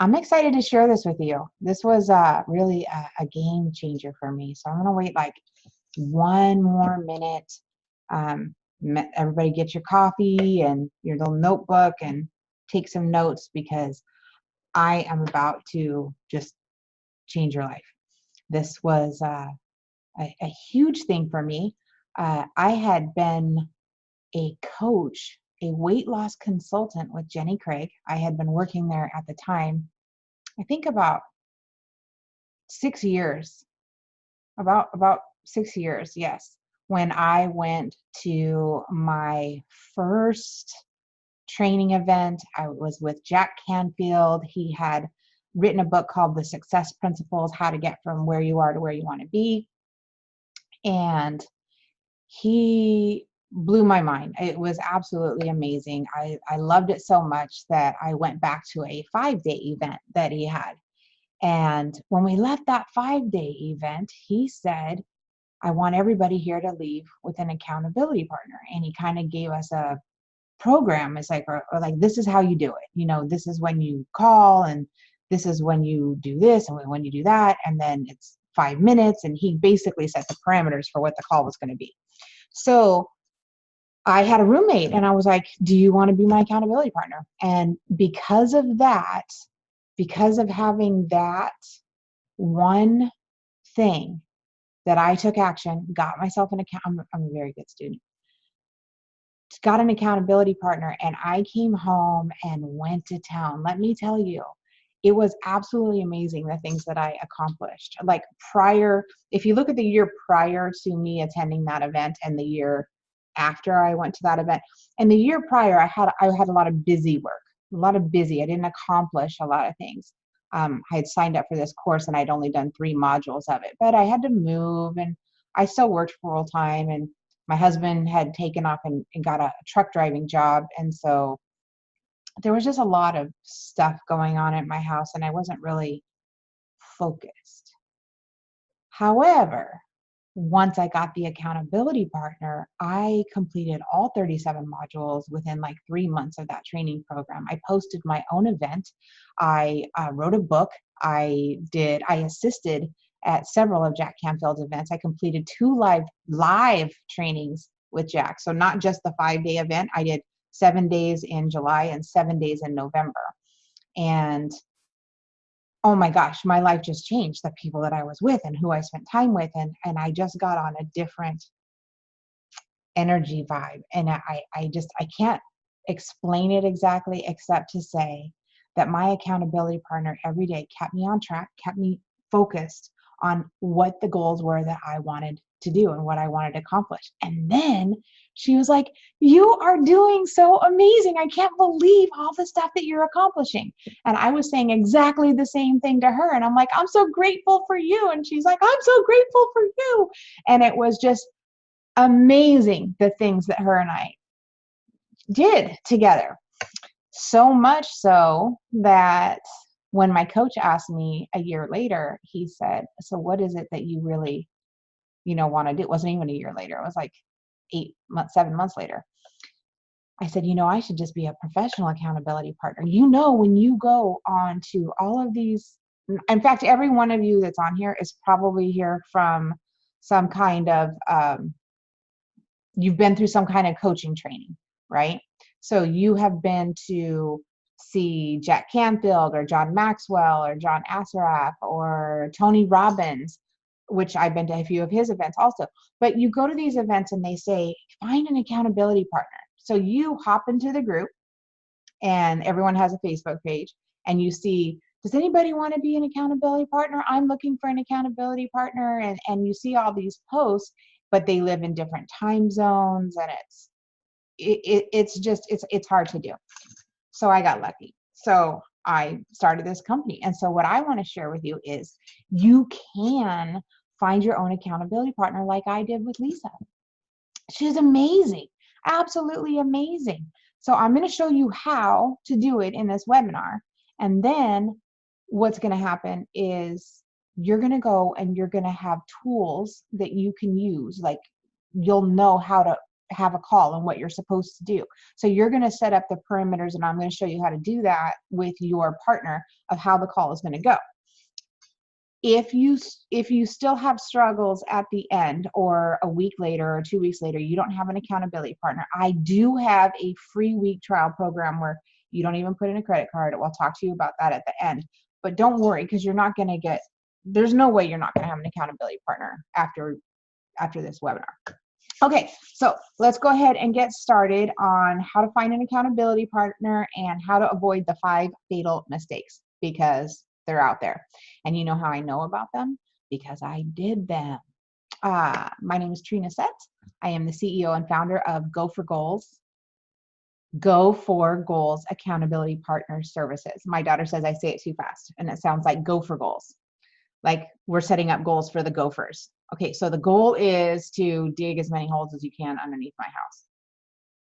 I'm excited to share this with you. This was really a game changer for me. So I'm going to wait like one more minute. Everybody get your coffee and your little notebook and take some notes because I am about to just change your life. This was a huge thing for me. I had been a coach, a weight loss consultant with Jenny Craig. I had been working there at the time, I think about 6 years, about 6 years, yes. When I went to my first training event, I was with Jack Canfield. He had written a book called The Success Principles: How to Get from Where You Are to Where You Want to Be. And he blew my mind. It was absolutely amazing. I loved it so much that I went back to a 5-day event that he had. And when we left that 5-day event, he said, I want everybody here to leave with an accountability partner. And he kind of gave us a program. It's like, or like, this is how you do it. This is when you call, and this is when you do this, and when you do that. And then it's 5 minutes. And he basically set the parameters for what the call was going to be. So I had a roommate and I was like, do you want to be my accountability partner? And because of that, because of having that one thing, that I took action, got myself an account. I'm a very good student. Got an accountability partner, and I came home and went to town. Let me tell you, it was absolutely amazing the things that I accomplished. Like prior, if you look at the year prior to me attending that event and the year after I went to that event, and the year prior, I had a lot of busy work, I didn't accomplish a lot of things. I had signed up for this course and I'd only done 3 modules of it, but I had to move and I still worked full time, and my husband had taken off and got a truck driving job. And so there was just a lot of stuff going on at my house and I wasn't really focused. However, once I got the accountability partner, I completed all 37 modules within like 3 months of that training program. I posted my own event. I wrote a book. I assisted at several of Jack Canfield's events. I completed 2 live trainings with Jack. So not just the 5-day event. I did 7 days in July and 7 days in November. And oh my gosh, my life just changed. The people that I was with and who I spent time with, and I just got on a different energy vibe. And I can't explain it exactly except to say that my accountability partner every day kept me on track, kept me focused on what the goals were that I wanted to do and what I wanted to accomplish. And then she was like, you are doing so amazing. I can't believe all the stuff that you're accomplishing. And I was saying exactly the same thing to her. And I'm like, I'm so grateful for you. And she's like, I'm so grateful for you. And it was just amazing, the things that her and I did together. So much so that when my coach asked me a year later, he said, so what is it that you really, want to do? It wasn't even a year later. It was like 8 months, 7 months later. I said, I should just be a professional accountability partner. When you go on to all of these, in fact, every one of you that's on here is probably here from some kind of, you've been through some kind of coaching training, right? So you have been to see Jack Canfield or John Maxwell or John Assaraf or Tony Robbins, which I've been to a few of his events also. But you go to these events and they say, find an accountability partner. So you hop into the group, and everyone has a Facebook page, and you see, does anybody want to be an accountability partner? I'm looking for an accountability partner. And you see all these posts, but they live in different time zones, and it's hard to do. So I got lucky. So I started this company. And so what I want to share with you is you can find your own accountability partner like I did with Lisa. She's amazing, absolutely amazing. So I'm going to show you how to do it in this webinar. And then what's going to happen is you're going to go and you're going to have tools that you can use. Like, you'll know how to have a call and what you're supposed to do. So you're going to set up the perimeters, and I'm going to show you how to do that with your partner of how the call is going to go. If you still have struggles at the end, or a week later or 2 weeks later, you don't have an accountability partner, I do have a free week trial program where you don't even put in a credit card. I'll talk to you about that at the end. But don't worry, because you're not going to get, there's no way you're not going to have an accountability partner after this webinar. Okay, so let's go ahead and get started on how to find an accountability partner and how to avoid the 5 fatal mistakes, because they're out there. And you know how I know about them? Because I did them. My name is Trina Sett. I am the CEO and founder of Go for Goals. Go for Goals Accountability Partner Services. My daughter says I say it too fast, and it sounds like go for goals. Like we're setting up goals for the gophers. Okay, so the goal is to dig as many holes as you can underneath my house.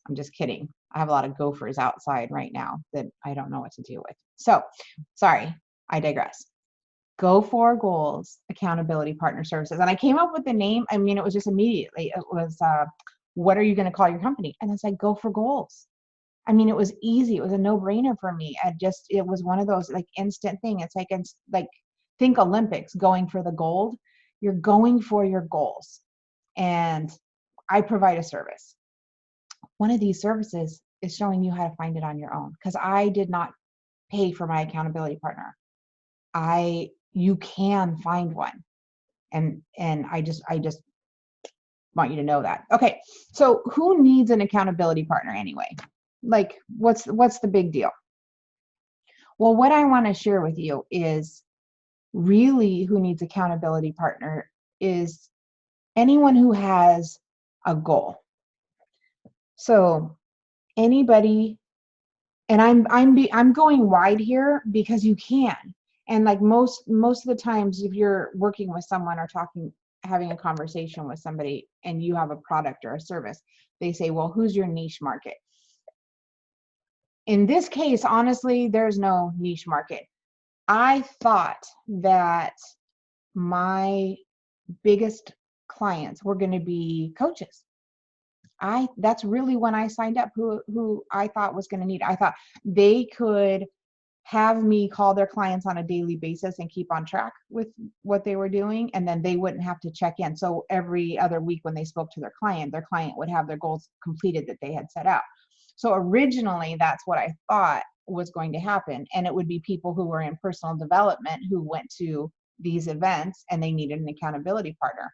I'm just kidding. I have a lot of gophers outside right now that I don't know what to do with. So, sorry, I digress. Go for Goals Accountability Partner Services. And I came up with the name. I mean, it was just immediately, it was, what are you going to call your company? And it's like, Go for Goals. I mean, it was easy. It was a no-brainer for me. It was one of those like instant thing. It's like think Olympics, going for the gold. You're going for your goals. And I provide a service. One of these services is showing you how to find it on your own, because I did not pay for my accountability partner. You can find one. And I just want you to know that. Okay, so who needs an accountability partner anyway? Like, what's the big deal? Well, what I want to share with you is really who needs accountability partner is anyone who has a goal. So anybody, and I'm going wide here because you can. And like most of the times, if you're working with someone or having a conversation with somebody and you have a product or a service, they say, well, who's your niche market? In this case, honestly, there's no niche market. I thought that my biggest clients were going to be coaches. That's really when I signed up, who I thought was going to need. I thought they could have me call their clients on a daily basis and keep on track with what they were doing, and then they wouldn't have to check in. So every other week when they spoke to their client would have their goals completed that they had set out. So originally, that's what I thought was going to happen. And it would be people who were in personal development who went to these events and they needed an accountability partner.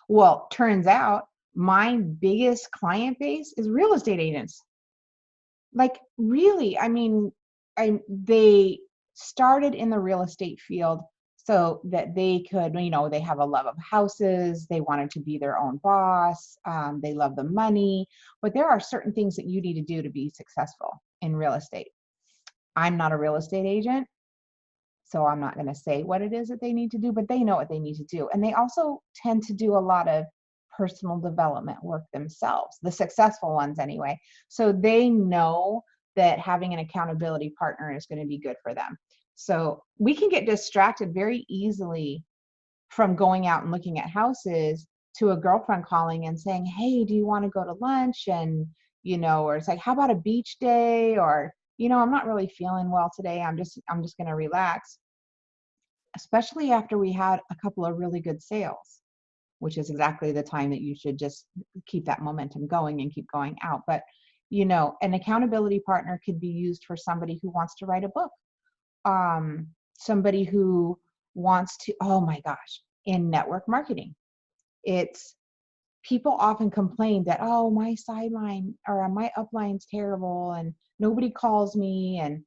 Well, turns out my biggest client base is real estate agents. Like, really, I mean, they started in the real estate field so that they could, they have a love of houses. They wanted to be their own boss. They love the money. But there are certain things that you need to do to be successful in real estate. I'm not a real estate agent, so I'm not going to say what it is that they need to do, but they know what they need to do. And they also tend to do a lot of personal development work themselves, the successful ones anyway. So they know that having an accountability partner is going to be good for them. So we can get distracted very easily from going out and looking at houses to a girlfriend calling and saying, hey, do you want to go to lunch? And, or it's like, how about a beach day? Or, I'm not really feeling well today. I'm just going to relax. Especially after we had a couple of really good sales, which is exactly the time that you should just keep that momentum going and keep going out. But, an accountability partner could be used for somebody who wants to write a book. Somebody who wants to, oh my gosh, in network marketing. It's people often complain that, oh, my sideline or my upline's terrible and nobody calls me, and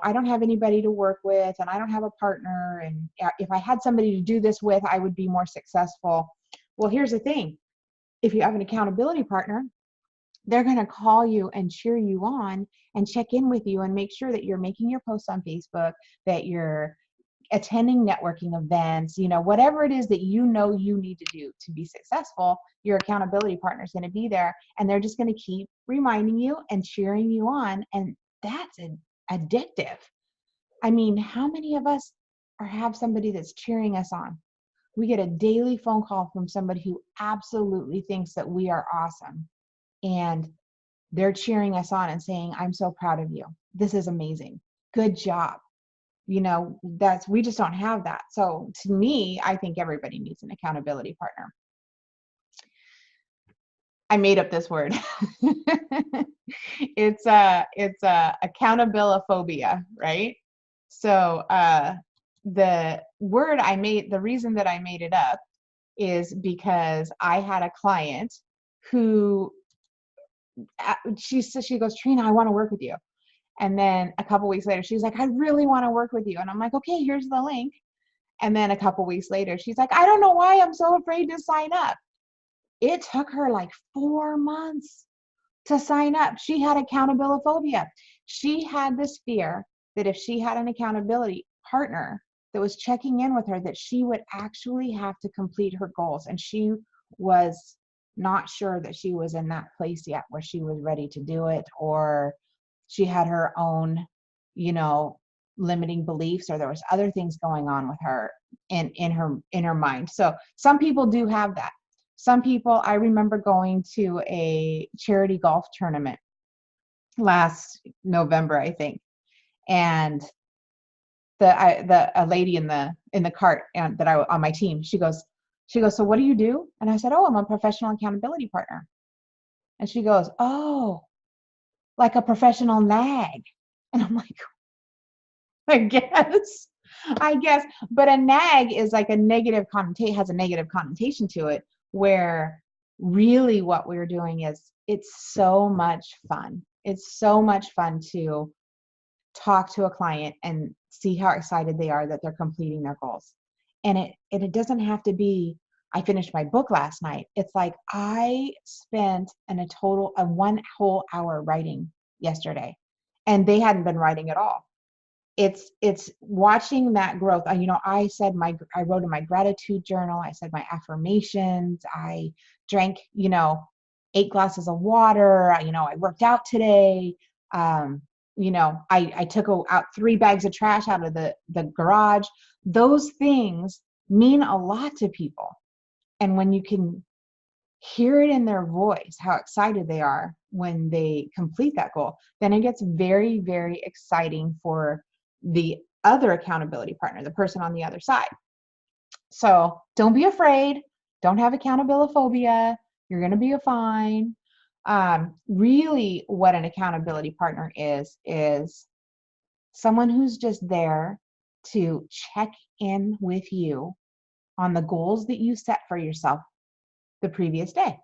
I don't have anybody to work with, and I don't have a partner, and if I had somebody to do this with, I would be more successful. Well, here's the thing. If you have an accountability partner, they're going to call you and cheer you on and check in with you and make sure that you're making your posts on Facebook, that you're attending networking events, whatever it is that you need to do to be successful. Your accountability partner is going to be there, and they're just going to keep reminding you and cheering you on. And that's addictive. I mean, how many of us have somebody that's cheering us on? We get a daily phone call from somebody who absolutely thinks that we are awesome. and they're cheering us on and saying, I'm so proud of you. This is amazing. Good job. We just don't have that. So to me, I think everybody needs an accountability partner. I made up this word. It's accountabiliphobia, right? So the reason that I made it up is because I had a client who she goes, Trina, I want to work with you. And then a couple weeks later, she's like, I really want to work with you. And I'm like, okay, here's the link. And then a couple weeks later, she's like, I don't know why I'm so afraid to sign up. It took her like 4 months to sign up. She had accountabiliphobia. She had this fear that if she had an accountability partner that was checking in with her, that she would actually have to complete her goals. And she was not sure that she was in that place yet where she was ready to do it, or she had her own, limiting beliefs, or there was other things going on with her in her mind. So some people do have that. Some people, I remember going to a charity golf tournament last November, I think, and a lady in the cart that I on my team, she goes, so what do you do? And I said, oh, I'm a professional accountability partner. And she goes, oh, like a professional nag. And I'm like, I guess, but a nag is like has a negative connotation to it, where really what we're doing is it's so much fun. It's so much fun to talk to a client and see how excited they are that they're completing their goals. And it doesn't have to be, I finished my book last night. It's like I spent a total of 1 whole hour writing yesterday, and they hadn't been writing at all. It's watching that growth. I wrote in my gratitude journal. I said my affirmations. I drank, 8 glasses of water. I worked out today. I took out 3 bags of trash out of the garage. Those things mean a lot to people. And when you can hear it in their voice, how excited they are when they complete that goal, then it gets very, very exciting for the other accountability partner, the person on the other side. So don't be afraid. Don't have accountabiliphobia. You're going to be fine. Really what an accountability partner is someone who's just there to check in with you on the goals that you set for yourself the previous day.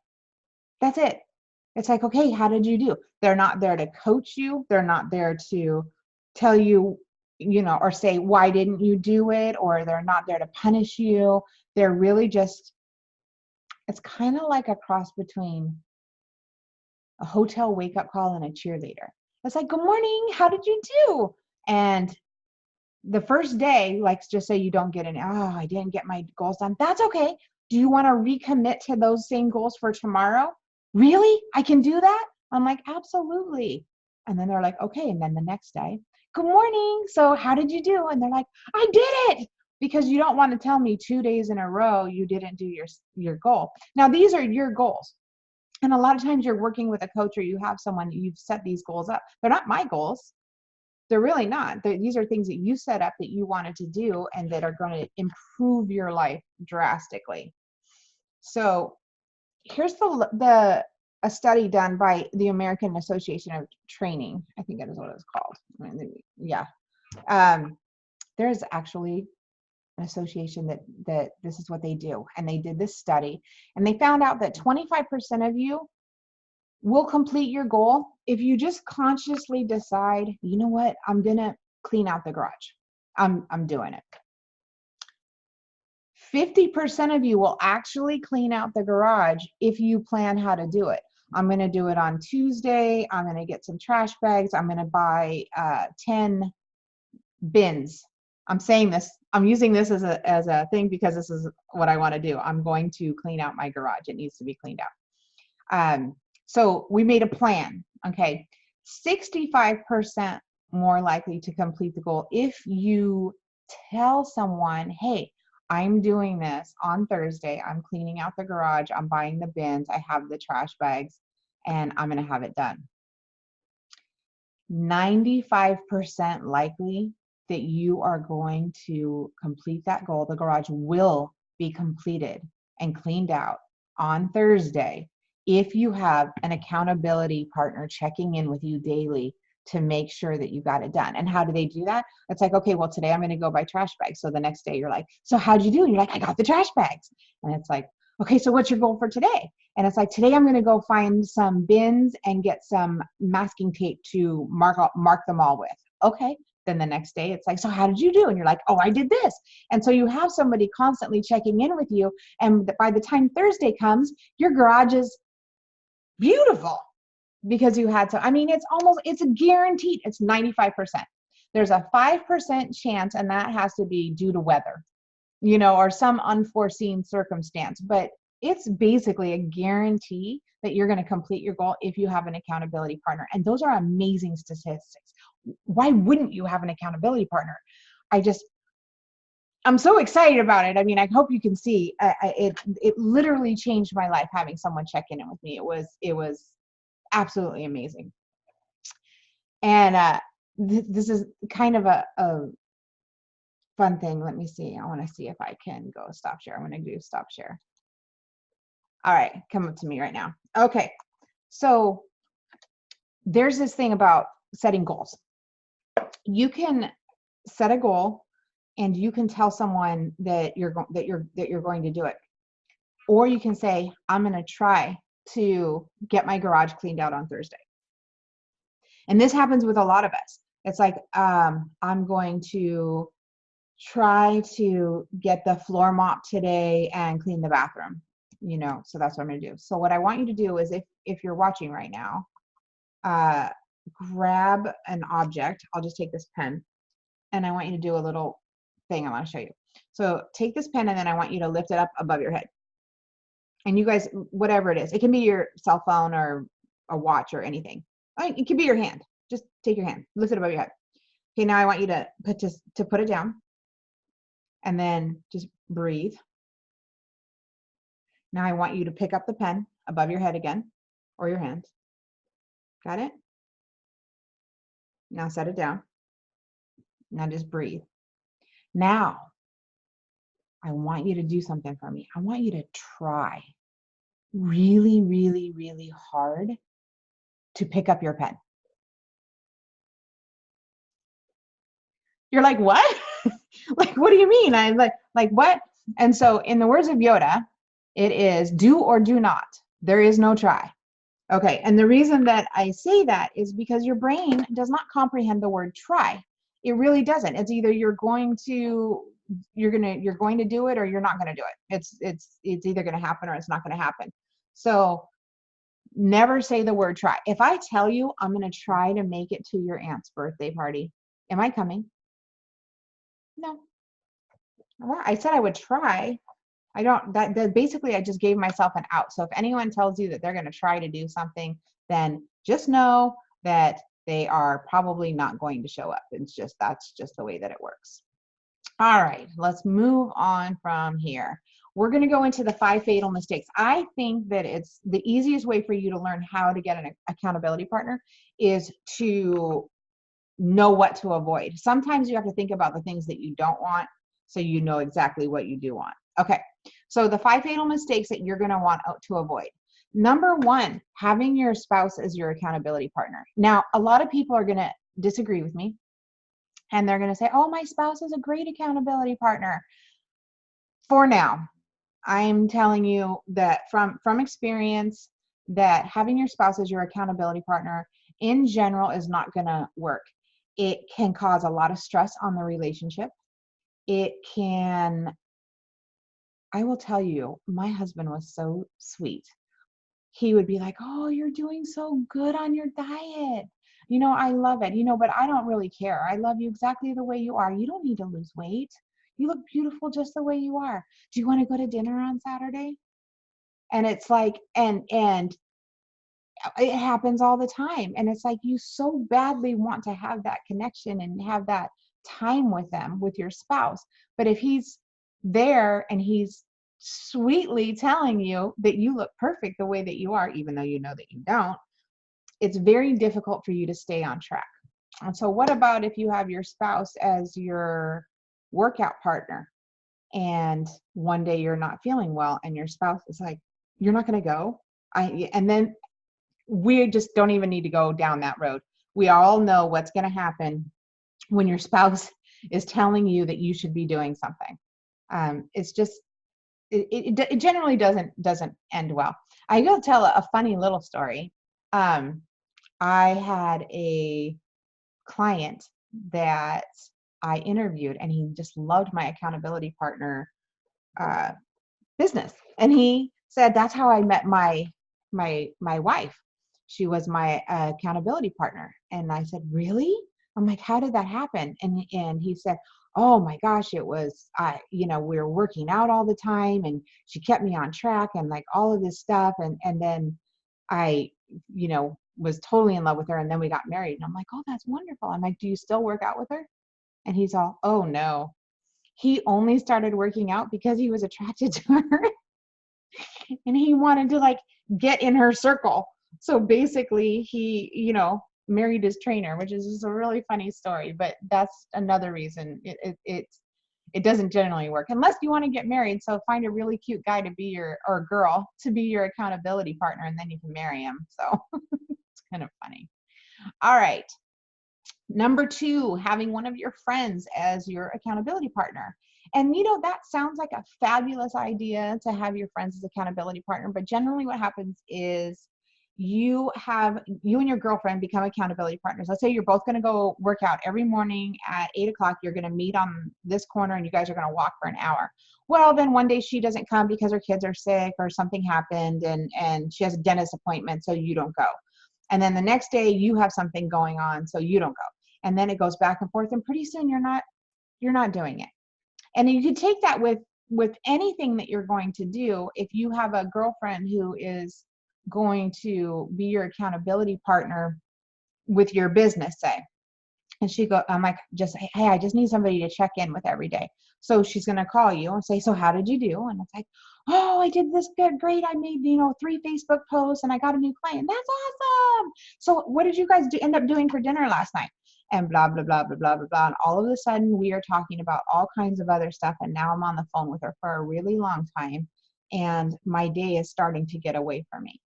That's it. It's like, okay, how did you do? They're not there to coach you. They're not there to tell you, or say, why didn't you do it? Or they're not there to punish you. They're really just, it's kind of like a cross between a hotel wake-up call and a cheerleader. It's like, good morning, how did you do? And the first day, like, just say you don't get I didn't get my goals done. That's okay. Do you want to recommit to those same goals for tomorrow? Really? I can do that? I'm like, absolutely. And then they're like, okay. And then the next day, good morning. So how did you do? And they're like, I did it. Because you don't want to tell me 2 days in a row you didn't do your goal. Now, these are your goals. And a lot of times you're working with a coach, or you have someone, you've set these goals up. They're not my goals. They're really not. These are things that you set up that you wanted to do and that are going to improve your life drastically. So here's a study done by the American Association of Training. I think that is what it's called. Yeah. There's actually an association that this is what they do. And they did this study, and they found out that 25% of you will complete your goal if you just consciously decide, you know what, I'm gonna clean out the garage. I'm doing it. 50% of you will actually clean out the garage if you plan how to do it. I'm gonna do it on Tuesday. I'm gonna get some trash bags. I'm gonna buy 10 bins. I'm using this as a thing because this is what I want to do. I'm going to clean out my garage. It needs to be cleaned out. So we made a plan, okay? 65% more likely to complete the goal if you tell someone, hey, I'm doing this on Thursday. I'm cleaning out the garage. I'm buying the bins. I have the trash bags. and I'm going to have it done. 95% likely that you are going to complete that goal. The garage will be completed and cleaned out on Thursday if you have an accountability partner checking in with you daily to make sure that you got it done. And how do they do that? It's like, okay, well, today I'm going to go buy trash bags. So the next day you're like, so how'd you do? And you're like, I got the trash bags. And it's like, okay, so what's your goal for today? And it's like, today I'm going to go find some bins and get some masking tape to mark them all with. Okay. Then the next day it's like, so how did you do? And you're like, oh, I did this. And so you have somebody constantly checking in with you. And by the time Thursday comes, your garage is beautiful because you had to. I mean, it's a guaranteed, it's 95%. There's a 5% chance, and that has to be due to weather, or some unforeseen circumstance. But it's basically a guarantee that you're going to complete your goal if you have an accountability partner. And those are amazing statistics. Why wouldn't you have an accountability partner? I'm so excited about it. I mean, I hope you can see it literally changed my life having someone check in with me. It was absolutely amazing. And this is kind of a fun thing. Let me see. I want to see if I can go stop share. I'm going to do stop share. All right, come up to me right now. Okay, so there's this thing about setting goals. You can set a goal and you can tell someone that you're going to do it. Or you can say, I'm going to try to get my garage cleaned out on Thursday. And this happens with a lot of us. It's like, I'm going to try to get the floor mop today and clean the bathroom, so that's what I'm going to do. So what I want you to do is, if you're watching right now, grab an object. I'll just take this pen, and I want you to do a little thing I want to show you. So take this pen, and then I want you to lift it up above your head. And you guys, whatever it is, it can be your cell phone or a watch or anything. It can be your hand. Just take your hand, lift it above your head. Okay, now I want you to put it down, and then just breathe. Now I want you to pick up the pen above your head again, or your hand. Got it? Now set it down. Now just breathe. Now, I want you to do something for me. I want you to try really, really, really hard to pick up your pen. You're like, what? Like, what do you mean? I'm like, what? And so in the words of Yoda, it is do or do not. There is no try. Okay, and the reason that I say that is because your brain does not comprehend the word try. It really doesn't. It's either you're going to do it, or you're not going to do it. It's either going to happen or it's not going to happen. So never say the word try. If I tell you I'm going to try to make it to your aunt's birthday party, am I coming? No. I said I would try. I don't, that basically I just gave myself an out. So if anyone tells you that they're going to try to do something, then just know that they are probably not going to show up. That's just the way that it works. All right, let's move on from here. We're going to go into the 5 fatal mistakes. I think that it's the easiest way for you to learn how to get an accountability partner is to know what to avoid. Sometimes you have to think about the things that you don't want, so you know exactly what you do want. Okay, so the 5 fatal mistakes that you're going to want to avoid. Number 1, having your spouse as your accountability partner. Now, a lot of people are going to disagree with me, and they're going to say, oh, my spouse is a great accountability partner. For now, I'm telling you that from experience, that having your spouse as your accountability partner in general is not going to work. It can cause a lot of stress on the relationship. I will tell you, my husband was so sweet. He would be like, oh, you're doing so good on your diet. I love it, but I don't really care. I love you exactly the way you are. You don't need to lose weight. You look beautiful just the way you are. Do you want to go to dinner on Saturday? And it's like, and it happens all the time. And it's like, you so badly want to have that connection and have that time with them, with your spouse. But if he's there and he's sweetly telling you that you look perfect the way that you are, even though you know that you don't, it's very difficult for you to stay on track. And so, what about if you have your spouse as your workout partner and one day you're not feeling well and your spouse is like, "You're not going to go?" And then we just don't even need to go down that road. We all know what's going to happen when your spouse is telling you that you should be doing something. It's just it generally doesn't end well. I will tell a funny little story. Um, I had a client that I interviewed, and he just loved my accountability partner uh, business. And he said that's how I met my wife. She was my accountability partner. And I said, really? I'm like, how did that happen? And he said, oh my gosh, it was we were working out all the time, and she kept me on track and like all of this stuff. And then I, was totally in love with her, and then we got married. And I'm like, oh, that's wonderful. I'm like, do you still work out with her? And he's all, oh no. He only started working out because he was attracted to her and he wanted to like get in her circle. So basically he, married his trainer, which is just a really funny story, but that's another reason it doesn't generally work unless you want to get married. So find a really cute guy to be or girl to be your accountability partner, and then you can marry him. So it's kind of funny. All right. Number 2, having one of your friends as your accountability partner. And that sounds like a fabulous idea to have your friends as accountability partner, but generally what happens is you and your girlfriend become accountability partners. Let's say you're both going to go work out every morning at 8:00. You're going to meet on this corner and you guys are going to walk for an hour. Well, then one day she doesn't come because her kids are sick or something happened, and she has a dentist appointment, so you don't go. And then the next day you have something going on, so you don't go. And then it goes back and forth, and pretty soon you're not doing it. And you could take that with anything that you're going to do. If you have a girlfriend who is going to be your accountability partner with your business, say, and I'm like, hey, I just need somebody to check in with every day. So she's going to call you and say, so how did you do? And it's like, oh, I did this good, great. I made, 3 Facebook posts and I got a new client. That's awesome. So what did you guys end up doing for dinner last night? And blah, blah, blah, blah, blah, blah, blah. And all of a sudden we are talking about all kinds of other stuff. And now I'm on the phone with her for a really long time. And my day is starting to get away from me.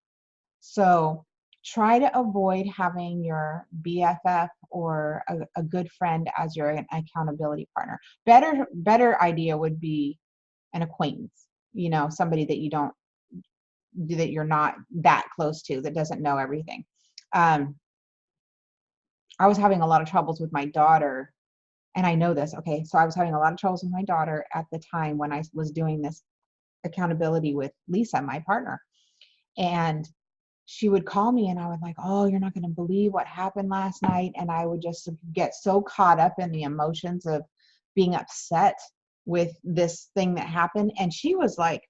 So try to avoid having your BFF or a good friend as your accountability partner. Better idea would be an acquaintance, somebody that you're not that close to, that doesn't know everything. I was having a lot of troubles with my daughter, and I know this. Okay. So I was having a lot of troubles with my daughter at the time when I was doing this accountability with Lisa, my partner. And she would call me and I would like, oh, you're not going to believe what happened last night. And I would just get so caught up in the emotions of being upset with this thing that happened. And she was like,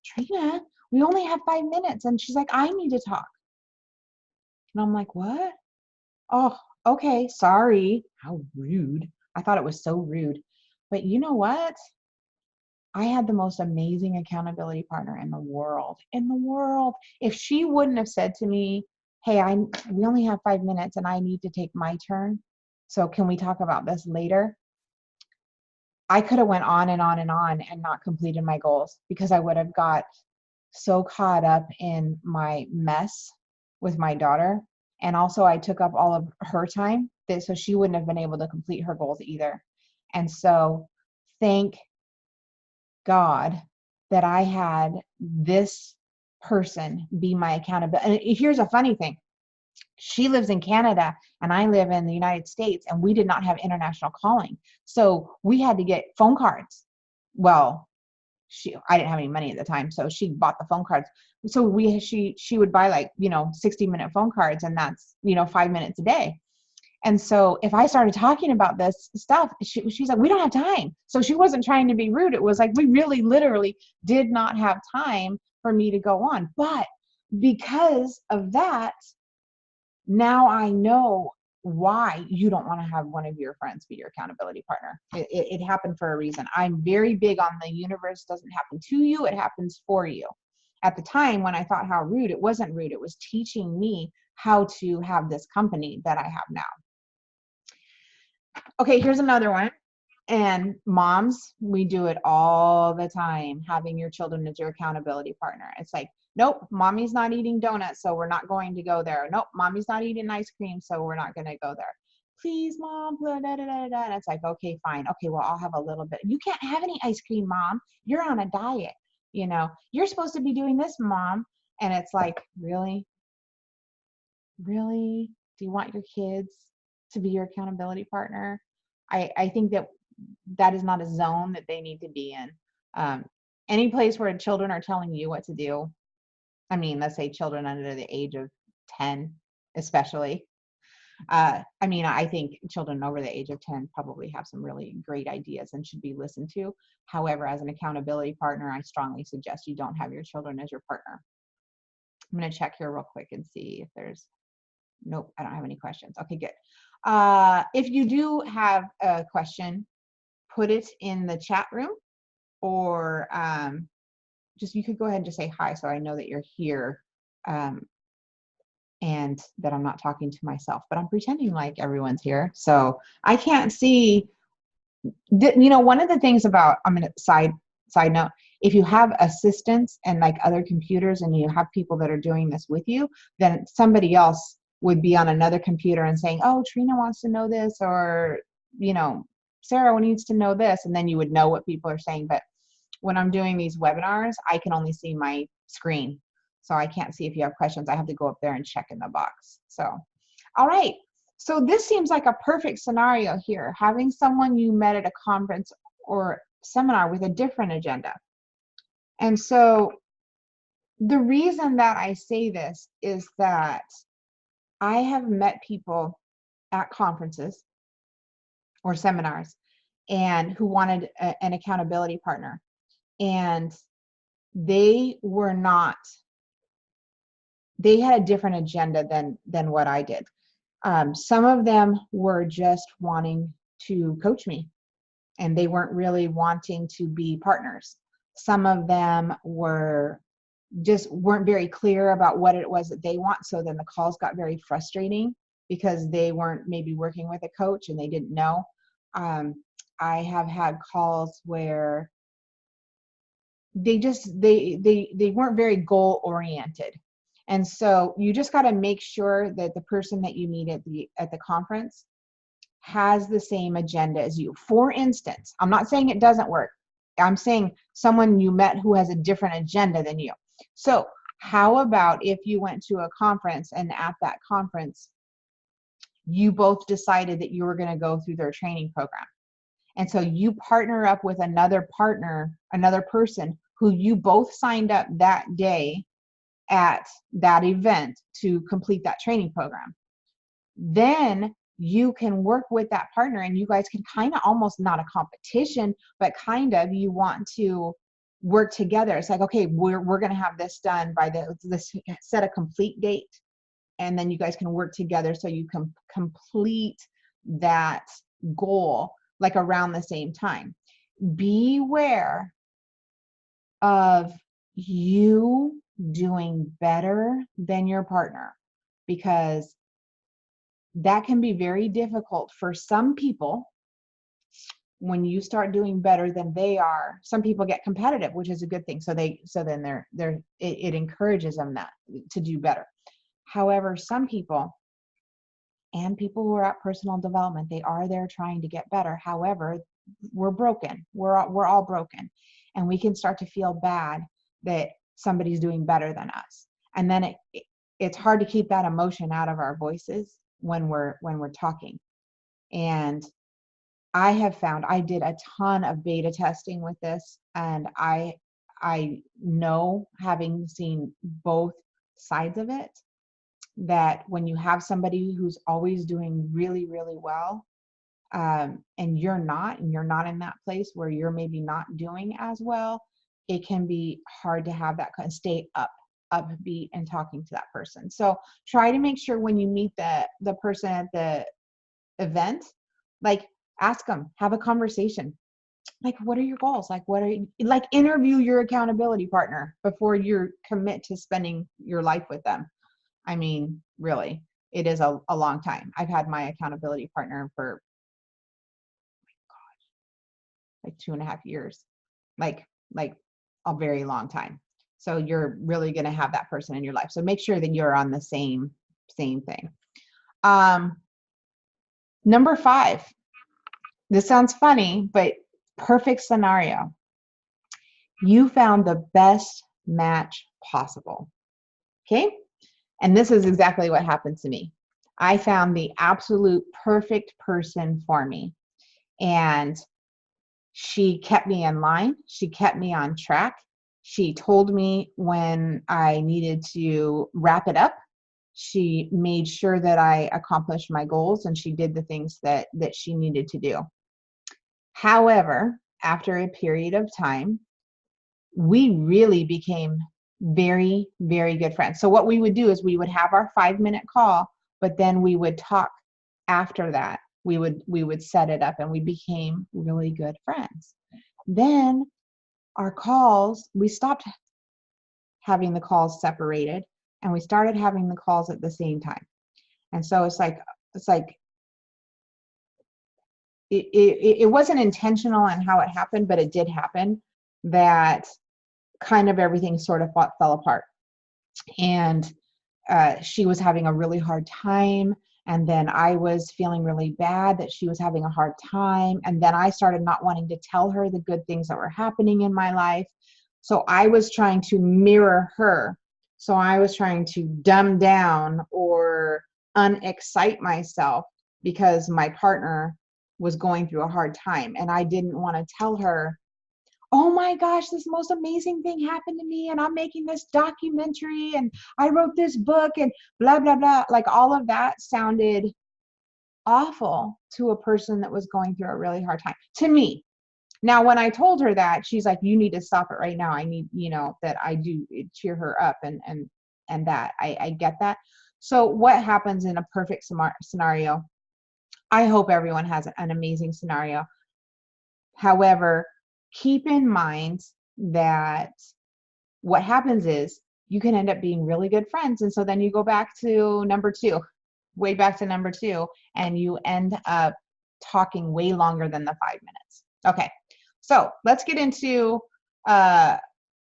Trina, we only have 5 minutes. And she's like, I need to talk. And I'm like, what? Oh, okay, sorry. How rude. I thought it was so rude. But you know what? I had the most amazing accountability partner in the world. In the world. If she wouldn't have said to me, hey, we only have 5 minutes and I need to take my turn, so can we talk about this later? I could have went on and on and on and not completed my goals because I would have got so caught up in my mess with my daughter. And also I took up all of her time so she wouldn't have been able to complete her goals either. And so thank God that I had this person be my accountability. And here's a funny thing. She lives in Canada and I live in the United States, and we did not have international calling. So we had to get phone cards. Well, I didn't have any money at the time, so she bought the phone cards. So she would buy like, 60-minute phone cards, and that's, 5 minutes a day. And so if I started talking about this stuff, she's like, we don't have time. So she wasn't trying to be rude. It was like, we really literally did not have time for me to go on. But because of that, now I know why you don't want to have one of your friends be your accountability partner. It happened for a reason. I'm very big on the universe doesn't happen to you, it happens for you. At the time when I thought how rude, it wasn't rude. It was teaching me how to have this company that I have now. Okay, here's another one. And moms, we do it all the time, having your children as your accountability partner. It's like, nope, mommy's not eating donuts, so we're not going to go there. Nope, mommy's not eating ice cream, so we're not going to go there. Please, mom, blah, da, da, da, da. And it's like, okay, fine. Okay, well, I'll have a little bit. You can't have any ice cream, mom. You're on a diet. You know, you're supposed to be doing this, mom. And it's like, really? Really? Do you want your kids to be your accountability partner? I think that is not a zone that they need to be in. Any place where children are telling you what to do, I mean, let's say children under the age of 10, especially. I mean, I think children over the age of 10 probably have some really great ideas and should be listened to. However, as an accountability partner, I strongly suggest you don't have your children as your partner. I'm going to check here real quick and see if there's, nope, I don't have any questions. Okay, good. If you do have a question, put it in the chat room, or just you could go ahead and just say hi so I know that you're here, and that I'm not talking to myself, but I'm pretending like everyone's here. So I can't see, you know, one of the things about, I'm going to side note, if you have assistants and like other computers and you have people that are doing this with you, then somebody else would be on another computer and saying, oh, Trina wants to know this, or, you know, Sarah needs to know this, and then you would know what people are saying. But when I'm doing these webinars, I can only see my screen. So I can't see if you have questions. I have to go up there and check in the box. So, all right. So this seems like a perfect scenario here, having someone you met at a conference or seminar with a different agenda. And so the reason that I say this is that I have met people at conferences or seminars and who wanted an accountability partner, and they were not, they had a different agenda than what I did. Some of them were just wanting to coach me, and they weren't really wanting to be partners. Some of them were just weren't very clear about what it was that they want. So then the calls got very frustrating because they weren't maybe working with a coach and they didn't know. I have had calls where they just they weren't very goal oriented. And so you just got to make sure that the person that you meet at the conference has the same agenda as you. For instance, I'm not saying it doesn't work. I'm saying someone you met who has a different agenda than you. So how about if you went to a conference and at that conference, you both decided that you were going to go through their training program. And so you partner up with another partner, another person who you both signed up that day at that event to complete that training program. Then you can work with that partner and you guys can kind of, almost not a competition, but kind of, you want to work together. It's like, okay, we're going to have this done by this set a complete date. And then you guys can work together so you can complete that goal like around the same time. Beware of you doing better than your partner, because that can be very difficult for some people. When you start doing better than they are, some people get competitive, which is a good thing. So then it encourages them to do better. However, some people, and people who are at personal development, they are there trying to get better. However, we're broken. We're all broken, and we can start to feel bad that somebody's doing better than us. And then it's hard to keep that emotion out of our voices when we're talking. And I have found, I did a ton of beta testing with this, and I know, having seen both sides of it, that when you have somebody who's always doing really, really well, and you're not in that place where you're maybe not doing as well, it can be hard to have that kind of stay upbeat and talking to that person. So try to make sure when you meet the person event, like ask them, have a conversation. Like, what are your goals? Like, what are you, like, interview your accountability partner before you commit to spending your life with them. I mean, really, it is a long time. I've had my accountability partner for like 2.5 years, like a very long time. So you're really going to have that person in your life. So make sure that you're on the same thing. Number 5. This sounds funny, but perfect scenario. You found the best match possible. Okay? And this is exactly what happened to me. I found the absolute perfect person for me. And she kept me in line. She kept me on track. She told me when I needed to wrap it up. She made sure that I accomplished my goals, and she did the things that she needed to do. However, after a period of time, we really became very, very good friends. So what we would do is we would have our 5-minute call, but then we would talk after that. We would set it up, and we became really good friends. Then our calls, we stopped having the calls separated, and we started having the calls at the same time. And so it's like it wasn't intentional on how it happened, but it did happen, that kind of everything sort of fell apart. And she was having a really hard time. And then I was feeling really bad that she was having a hard time. And then I started not wanting to tell her the good things that were happening in my life. So I was trying to mirror her. So I was trying to dumb down or unexcite myself because my partner was going through a hard time. And I didn't want to tell her, oh my gosh, this most amazing thing happened to me, and I'm making this documentary, and I wrote this book, and blah, blah, blah. Like, all of that sounded awful to a person that was going through a really hard time, to me. Now, when I told her that, she's like, you need to stop it right now. I need, that I do cheer her up, and that I get that. So what happens in a perfect scenario? I hope everyone has an amazing scenario. However, keep in mind that what happens is you can end up being really good friends. And so then you go back to number 2, way back to number 2, and you end up talking way longer than the 5 minutes. Okay, so let's get into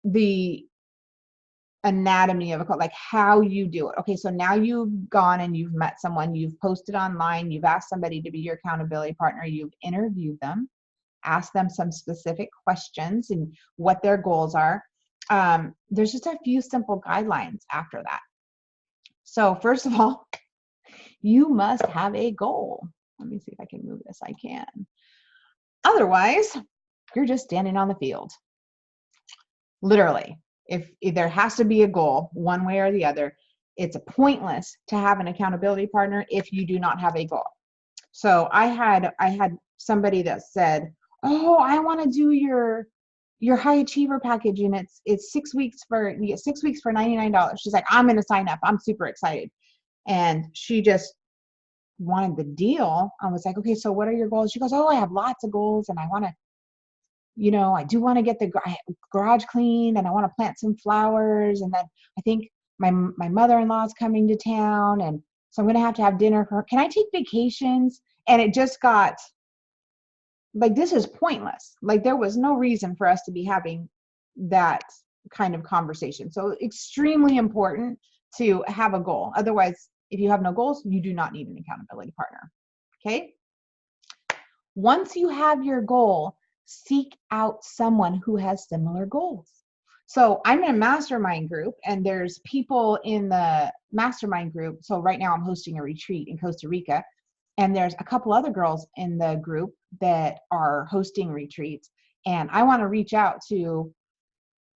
the anatomy of a call, like how you do it. Okay, so now you've gone and you've met someone, you've posted online, you've asked somebody to be your accountability partner, you've interviewed them, ask them some specific questions and what their goals are. There's just a few simple guidelines after that. So first of all, you must have a goal. Let me see if I can move this. I can. Otherwise, you're just standing on the field. Literally, if there has to be a goal one way or the other, it's pointless to have an accountability partner if you do not have a goal. So I had somebody that said, oh, I want to do your high achiever package, and it's 6 weeks for $99. She's like, I'm going to sign up. I'm super excited. And she just wanted the deal. I was like, okay, so what are your goals? She goes, oh, I have lots of goals, and I want to, I do want to get the garage clean, and I want to plant some flowers, and then I think my mother-in-law is coming to town, and so I'm going to have dinner for her. Can I take vacations? And it just got like, this is pointless. Like, there was no reason for us to be having that kind of conversation. So extremely important to have a goal. Otherwise, if you have no goals, you do not need an accountability partner. Okay. Once you have your goal, seek out someone who has similar goals. So I'm in a mastermind group, and there's people in the mastermind group. So right now I'm hosting a retreat in Costa Rica, and there's a couple other girls in the group that are hosting retreats. And I want to reach out to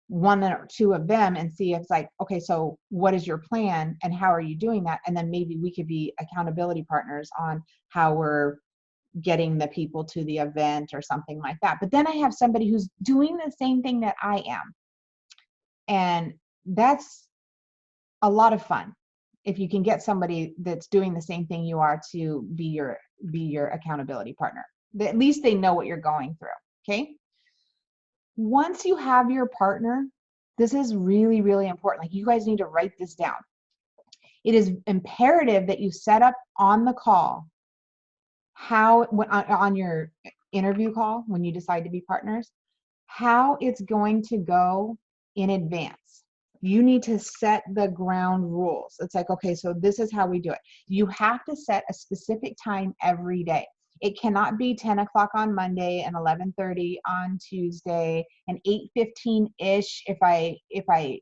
1 or 2 of them and see if it's like, okay, so what is your plan and how are you doing that? And then maybe we could be accountability partners on how we're getting the people to the event or something like that. But then I have somebody who's doing the same thing that I am. And that's a lot of fun. if you can get somebody that's doing the same thing you are to be your accountability partner. At least they know what you're going through. Okay. Once you have your partner, this is really, really important. Like, you guys need to write this down. It is imperative that you set up on the call how, on your interview call, when you decide to be partners, how it's going to go in advance. You need to set the ground rules. It's like, okay, so this is how we do it. You have to set a specific time every day. It cannot be 10 o'clock on Monday and 11:30 on Tuesday and 8:15-ish if I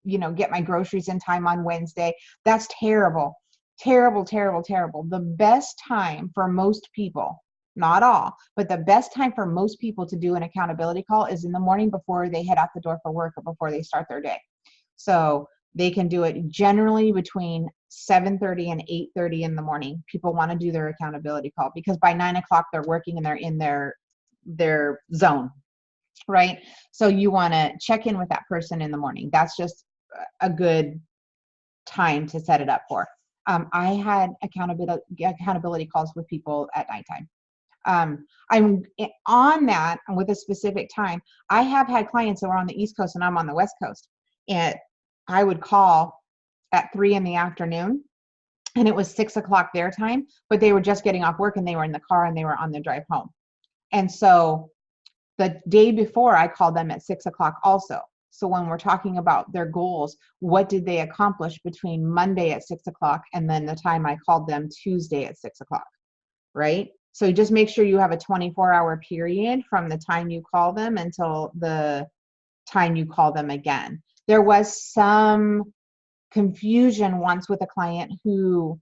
get my groceries in time on Wednesday. That's terrible. Terrible, terrible, terrible. The best time for most people, not all, but the best time for most people to do an accountability call is in the morning before they head out the door for work or before they start their day. So they can do it generally between 7:30 and 8:30 in the morning. People want to do their accountability call because by 9 o'clock they're working and they're in their zone, right? So you want to check in with that person in the morning. That's just a good time to set it up for. I had accountability calls with people at nighttime. I'm on that with a specific time. I have had clients that were on the East Coast and I'm on the West Coast, and I would call at 3 in the afternoon and it was 6 o'clock their time, but they were just getting off work and they were in the car and they were on their drive home. And so the day before I called them at 6 o'clock also. So when we're talking about their goals, what did they accomplish between Monday at 6 o'clock and then the time I called them Tuesday at 6 o'clock, right? So just make sure you have a 24-hour period from the time you call them until the time you call them again. There was some confusion once with a client who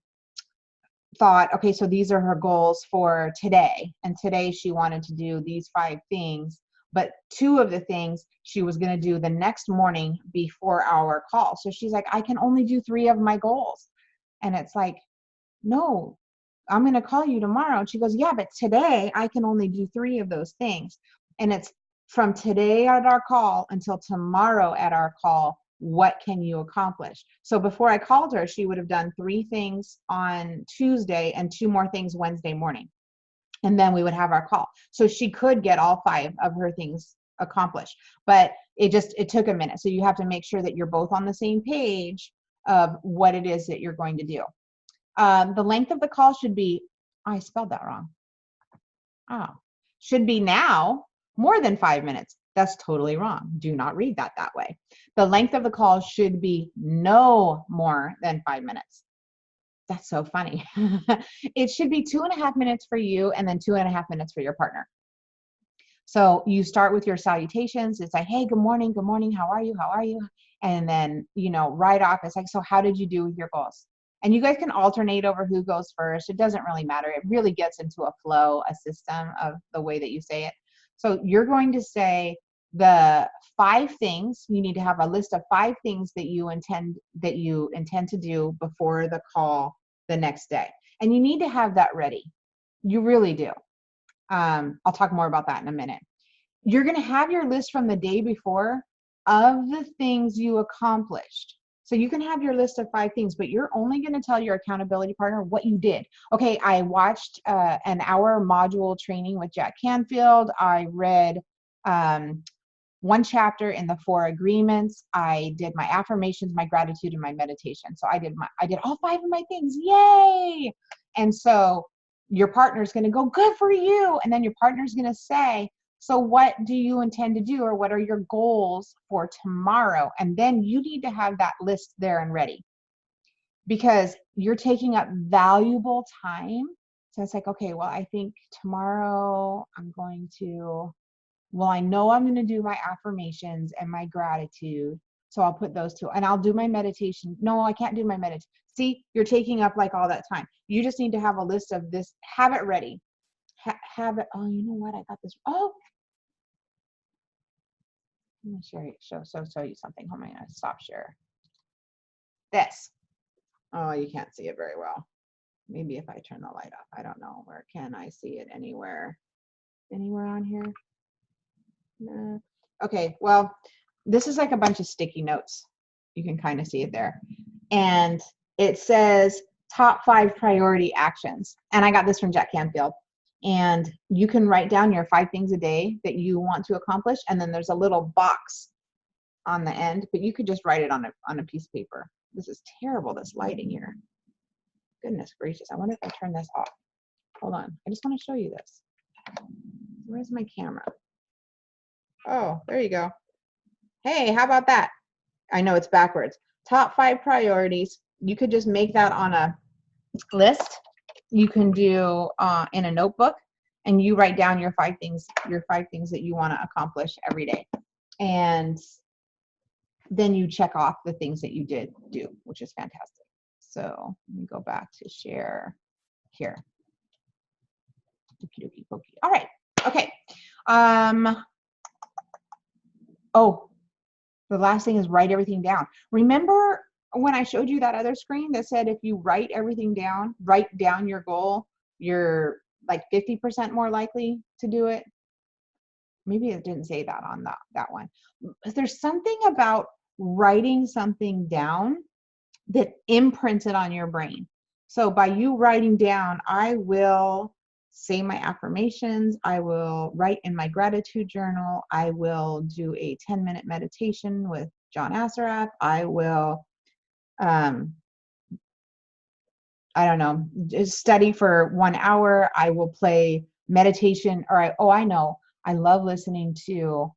thought, okay, so these are her goals for today. And today she wanted to do these 5 things, but 2 of the things she was going to do the next morning before our call. So she's like, I can only do 3 of my goals. And it's like, no, I'm going to call you tomorrow. And she goes, yeah, but today I can only do 3 of those things. And it's from today at our call until tomorrow at our call. What can you accomplish? So before I called her, she would have done 3 things on Tuesday and 2 more things Wednesday morning. And then we would have our call. So she could get all 5 of her things accomplished, but it took a minute. So you have to make sure that you're both on the same page of what it is that you're going to do. The length of the call should be, I spelled that wrong. Should be now more than 5 minutes. That's totally wrong. Do not read that way. The length of the call should be no more than 5 minutes. That's so funny. It should be 2.5 minutes for you and then 2.5 minutes for your partner. So you start with your salutations. It's like, hey, good morning, how are you? And then, right off, it's like, so how did you do with your goals? And you guys can alternate over who goes first. It doesn't really matter. It really gets into a flow, a system of the way that you say it. So you're going to say the 5 things. You need to have a list of 5 things that you intend to do before the call the next day. And you need to have that ready. You really do. I'll talk more about that in a minute. You're going to have your list from the day before of the things you accomplished. So you can have your list of 5 things, but you're only going to tell your accountability partner what you did. Okay, I watched an hour module training with Jack Canfield. I read 1 chapter in the 4 agreements. I did my affirmations, my gratitude, and my meditation. So I did all 5 of my things. Yay! And so your partner's going to go, good for you. And then your partner's going to say, so what do you intend to do, or what are your goals for tomorrow? And then you need to have that list there and ready, because you're taking up valuable time. So it's like, okay, well, I think tomorrow I know I'm going to do my affirmations and my gratitude. So I'll put those 2, and I'll do my meditation. No, I can't do my meditation. See, you're taking up like all that time. You just need to have a list of this, have it ready. Have it. Oh, you know what? I got this. Oh, let me show you something. Hold on, I'm gonna stop share. This. Oh, you can't see it very well. Maybe if I turn the light off. I don't know. Where can I see it? Anywhere on here? No. Okay, well, this is like a bunch of sticky notes. You can kind of see it there. And it says top 5 priority actions. And I got this from Jack Canfield. And you can write down your 5 things a day that you want to accomplish. And then there's a little box on the end, but you could just write it on a piece of paper. This is terrible, this lighting here. Goodness gracious. I wonder if I turn this off. Hold on. I just want to show you this. Where's my camera? Oh, there you go. Hey, how about that? I know it's backwards. Top 5 priorities. You could just make that on a list. You can do in a notebook, and you write down your 5 things that you want to accomplish every day. And then you check off the things that you did do, which is fantastic. So let me go back to share here. Okie dokie pokey. All right. Okay. Oh, the last thing is write everything down. Remember when I showed you that other screen that said if you write everything down, write down your goal, you're like 50% more likely to do it? Maybe it didn't say that on that one. There's something about writing something down that imprints it on your brain. So by you writing down, I will say my affirmations, I will write in my gratitude journal, I will do a 10-minute meditation with John Assaraf, I will I don't know, just study for 1 hour, I will play meditation, or I know, I love listening to,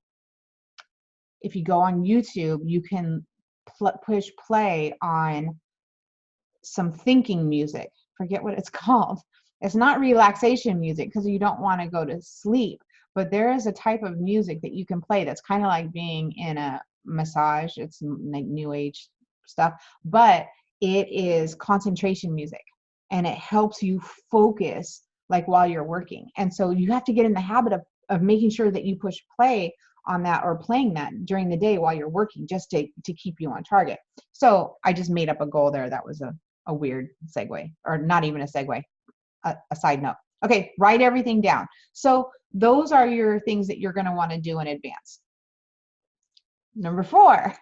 if you go on YouTube, you can push play on some thinking music. Forget what it's called. It's not relaxation music because you don't want to go to sleep, but there is a type of music that you can play that's kind of like being in a massage. It's like new age stuff, but it is concentration music, and it helps you focus like while you're working. And so you have to get in the habit of making sure that you push play on that or playing that during the day while you're working, just to keep you on target. So I just made up a goal there. That was a weird segue, or not even a segue, a side note. Okay, write everything down. So those are your things that you're going to want to do in advance. Number 4,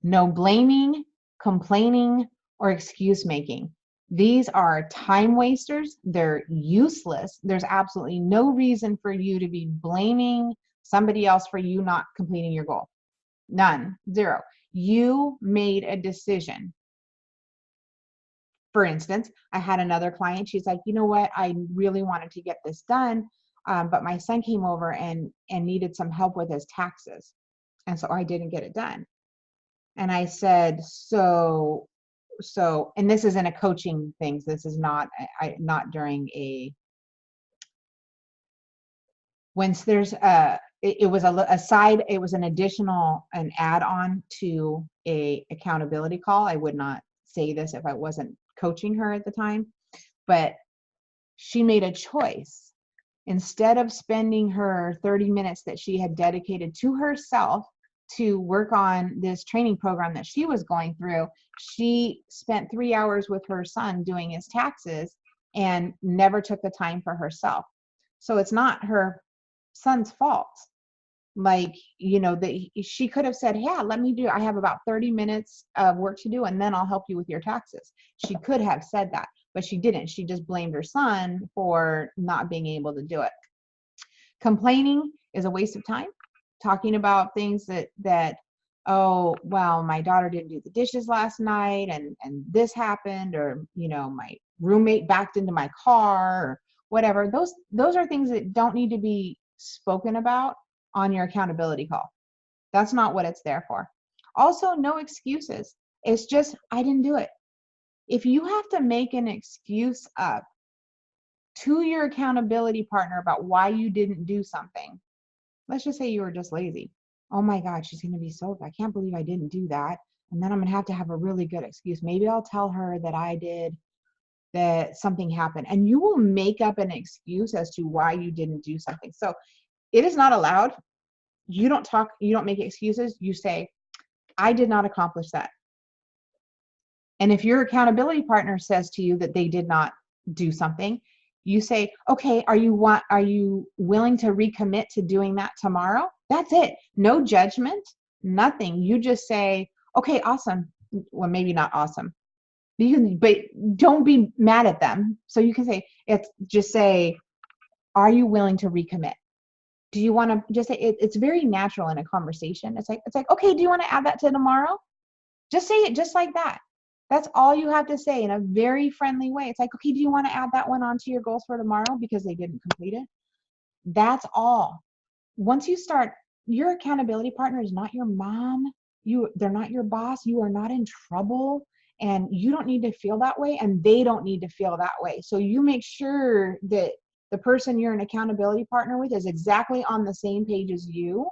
no blaming, complaining, or excuse making. These are time wasters. They're useless. There's absolutely no reason for you to be blaming somebody else for you not completing your goal. None. Zero. You made a decision. For instance, I had another client. She's like, you know what? I really wanted to get this done, but my son came over and needed some help with his taxes. And so I didn't get it done. And I said, so, and this isn't a coaching thing. This is not during a, once there's it was a side, it was an additional, an add-on to a accountability call. I would not say this if I wasn't coaching her at the time, but she made a choice. Instead of spending her 30 minutes that she had dedicated to herself to work on this training program that she was going through, she spent 3 hours with her son doing his taxes and never took the time for herself. So it's not her son's fault. Like, you know, she could have said, yeah, let me do, I have about 30 minutes of work to do, and then I'll help you with your taxes. She could have said that, but she didn't. She just blamed her son for not being able to do it. Complaining is a waste of time. Talking about things that oh, well, my daughter didn't do the dishes last night, and this happened, or, you know, my roommate backed into my car, or whatever. Those are things that don't need to be spoken about on your accountability call. That's not what it's there for. Also, no excuses. It's just, I didn't do it. If you have to make an excuse up to your accountability partner about why you didn't do something, let's just say you were just lazy. Oh my God, she's going to be so, I can't believe I didn't do that. And then I'm going to have a really good excuse. Maybe I'll tell her that I did, that something happened. And you will make up an excuse as to why you didn't do something. So it is not allowed. You don't talk, you don't make excuses. You say, I did not accomplish that. And if your accountability partner says to you that they did not do something, you say, okay, are you willing to recommit to doing that tomorrow? That's it. No judgment, nothing. You just say, okay, awesome. Well, maybe not awesome. But don't be mad at them. So you can say, just say, are you willing to recommit? Do you want to just say it's very natural in a conversation. It's like, okay, do you want to add that to tomorrow? Just say it just like that. That's all you have to say in a very friendly way. It's like, okay, do you want to add that one onto your goals for tomorrow because they didn't complete it? That's all. Once you start, your accountability partner is not your mom. They're not your boss. You are not in trouble, and you don't need to feel that way, and they don't need to feel that way. So you make sure that the person you're an accountability partner with is exactly on the same page as you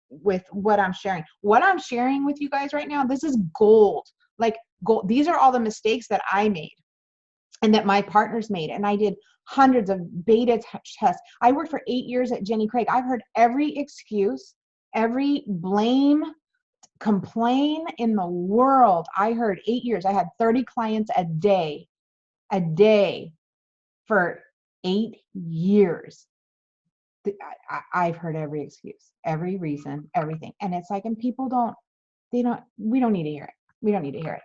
with what I'm sharing. What I'm sharing with you guys right now, this is gold. Like gold. These are all the mistakes that I made and that my partners made. And I did hundreds of beta tests. I worked for 8 years at Jenny Craig. I've heard every excuse, every blame, complain in the world. I heard 8 years. I had 30 clients a day for 8 years. I've heard every excuse, every reason, everything. And it's like, and people we don't need to hear it. We don't need to hear it.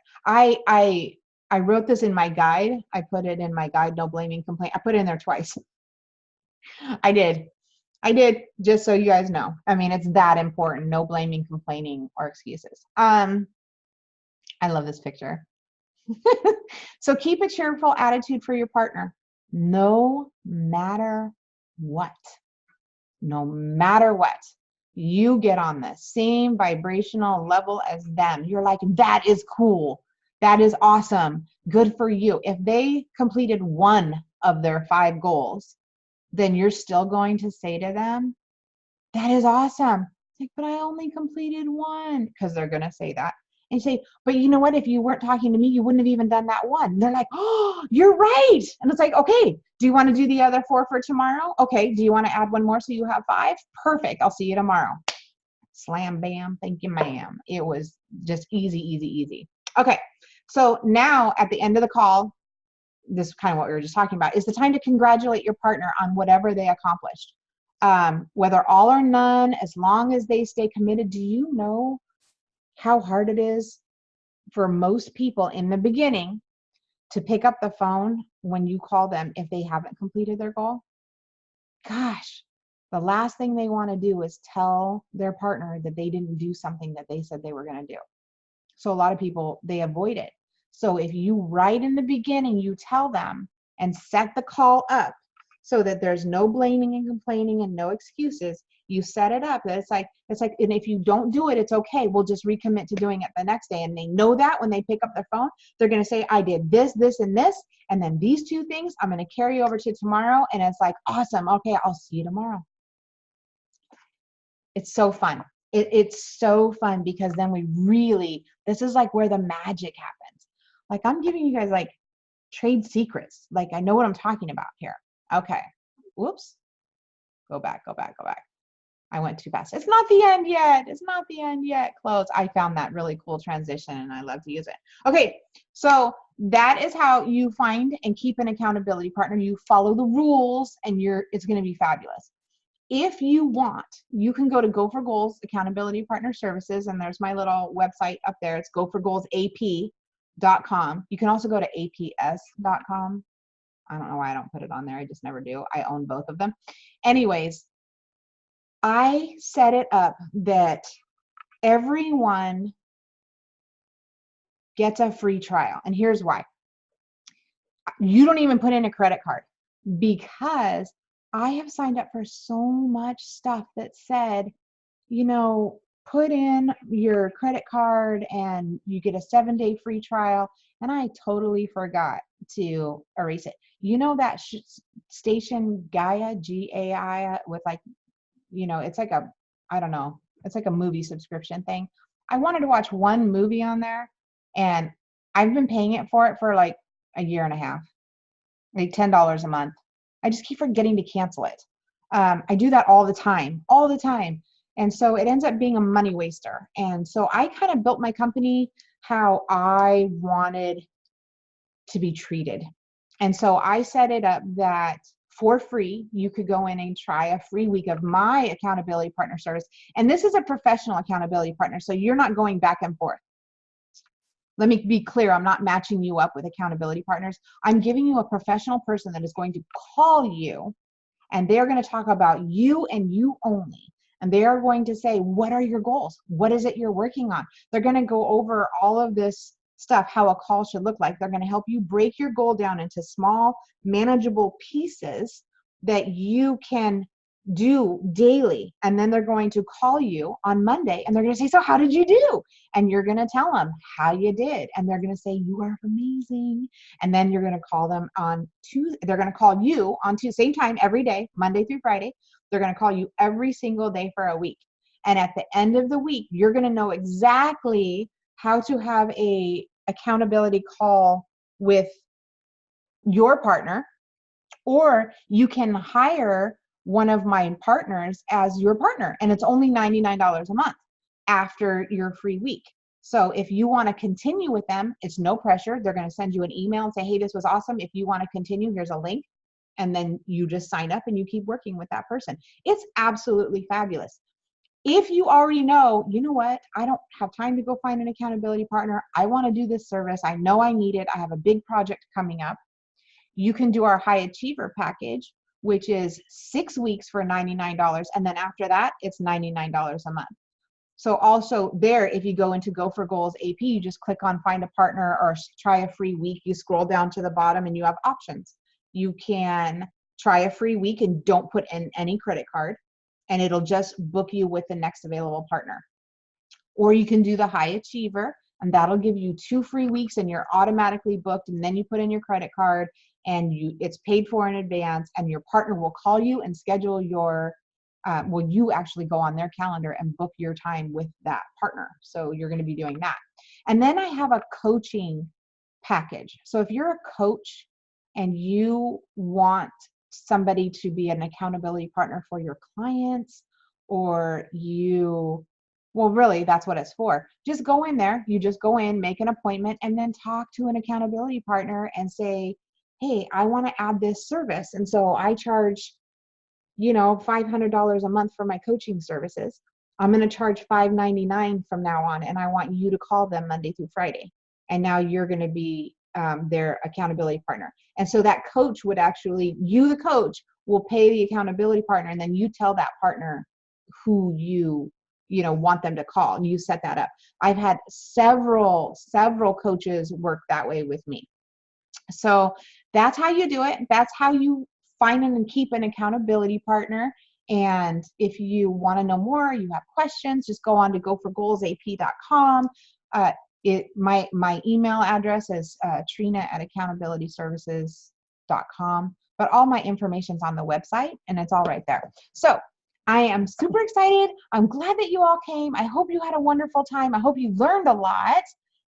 I wrote this in my guide. I put it in my guide, no blaming, complaint. I put it in there twice. I did, just so you guys know. I mean, it's that important. No blaming, complaining, or excuses. I love this picture. So keep a cheerful attitude for your partner, no matter what. No matter what, you get on the same vibrational level as them. You're like, that is cool. That is awesome. Good for you. If they completed one of their 5 goals, then you're still going to say to them, that is awesome. It's like, but I only completed 1, because they're going to say that. And say, but you know what? If you weren't talking to me, you wouldn't have even done that 1. And they're like, oh, you're right. And it's like, okay, do you want to do the other 4 for tomorrow? Okay, do you want to add 1 more so you have 5? Perfect. I'll see you tomorrow. Slam, bam, thank you, ma'am. It was just easy, easy, easy. Okay, so now at the end of the call, this is kind of what we were just talking about, is the time to congratulate your partner on whatever they accomplished. Whether all or none, as long as they stay committed. Do you know how hard it is for most people in the beginning to pick up the phone when you call them if they haven't completed their goal? Gosh, the last thing they want to do is tell their partner that they didn't do something that they said they were going to do. So a lot of people, they avoid it. So if you right in the beginning, you tell them and set the call up so that there's no blaming and complaining and no excuses, you set it up that it's like, and if you don't do it, it's okay. We'll just recommit to doing it the next day. And they know that when they pick up their phone, they're going to say, I did this, this, and this. And then these 2 things I'm going to carry over to tomorrow. And it's like, awesome. Okay, I'll see you tomorrow. It's so fun. It's so fun because then this is like where the magic happens. Like I'm giving you guys like trade secrets. Like I know what I'm talking about here. Okay. Whoops. Go back. I went too fast. It's not the end yet. It's not the end yet. Close. I found that really cool transition and I love to use it. Okay. So that is how you find and keep an accountability partner. You follow the rules and it's going to be fabulous. If you want, you can go to Go for Goals Accountability Partner Services, and there's my little website up there. It's goforgoalsap.com. You can also go to aps.com. I don't know why I don't put it on there. I just never do. I own both of them. Anyways, I set it up that everyone gets a free trial. And here's why. You don't even put in a credit card, because I have signed up for so much stuff that said, put in your credit card and you get a 7-day free trial. And I totally forgot to erase it. That station Gaia, G-A-I, with like, it's like it's like a movie subscription thing. I wanted to watch one movie on there and I've been paying it for like a year and a half, like $10 a month. I just keep forgetting to cancel it. I do that all the time. And so it ends up being a money waster. And so I kind of built my company how I wanted to be treated. And so I set it up that for free, you could go in and try a free week of my accountability partner service. And this is a professional accountability partner. So you're not going back and forth. let me be clear, I'm not matching you up with accountability partners. I'm giving you a professional person that is going to call you, and they're going to talk about you and you only. And they are going to say, what are your goals? What is it you're working on? They're going to go over all of this stuff, how a call should look like. They're going to help you break your goal down into small, manageable pieces that you can do daily. And then they're going to call you on Monday and they're going to say, so how did you do? And you're going to tell them how you did. And they're going to say, you are amazing. And then you're going to call them on Tuesday. They're going to call you on Tuesday, same time every day, Monday through Friday. They're going to call you every single day for a week. And at the end of the week, you're going to know exactly how to have a accountability call with your partner, or you can hire one of my partners as your partner, and it's only $99 a month after your free week. So if you want to continue with them, it's no pressure. They're going to send you an email and say, hey, this was awesome. If you want to continue, here's a link. And then you just sign up and you keep working with that person. It's absolutely fabulous. If you already know, you know what, I don't have time to go find an accountability partner. I want to do this service. I know I need it. I have a big project coming up. You can do our high achiever package, which is 6 weeks for $99. And then after that, it's $99 a month. So also there, if you go into Go for Goals AP, you just click on find a partner or try a free week. You scroll down to the bottom and you have options. You can try a free week and don't put in any credit card, and it'll just book you with the next available partner. Or you can do the high achiever, and that'll give you 2 free weeks and you're automatically booked, and then you put in your credit card and it's paid for in advance, and your partner will call you and schedule your you actually go on their calendar and book your time with that partner. So you're going to be doing that. And then I have a coaching package. So if you're a coach and you want somebody to be an accountability partner for your clients, or well, really, that's what it's for. Just go in there. You just go in, make an appointment, and then talk to an accountability partner and say, hey, I want to add this service. And so I charge, $500 a month for my coaching services. I'm going to charge $599 from now on, and I want you to call them Monday through Friday. And now you're going to be their accountability partner. And so that coach would actually, you, the coach, will pay the accountability partner, and then you tell that partner who you want them to call, and you set that up. I've had several coaches work that way with me. So that's how you do it. That's how you find and keep an accountability partner. And if you want to know more, you have questions, just go on to goforgoalsap.com. My email address is trina@accountabilityservices.com. But all my information's on the website, and it's all right there. So I am super excited. I'm glad that you all came. I hope you had a wonderful time. I hope you learned a lot.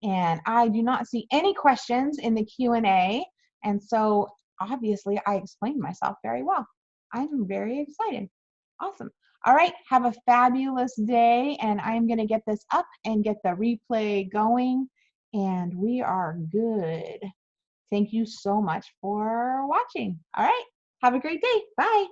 And I do not see any questions in the Q&A. And so obviously I explained myself very well. I'm very excited. Awesome. All right. Have a fabulous day. And I'm going to get this up and get the replay going. And we are good. Thank you so much for watching. All right. Have a great day. Bye.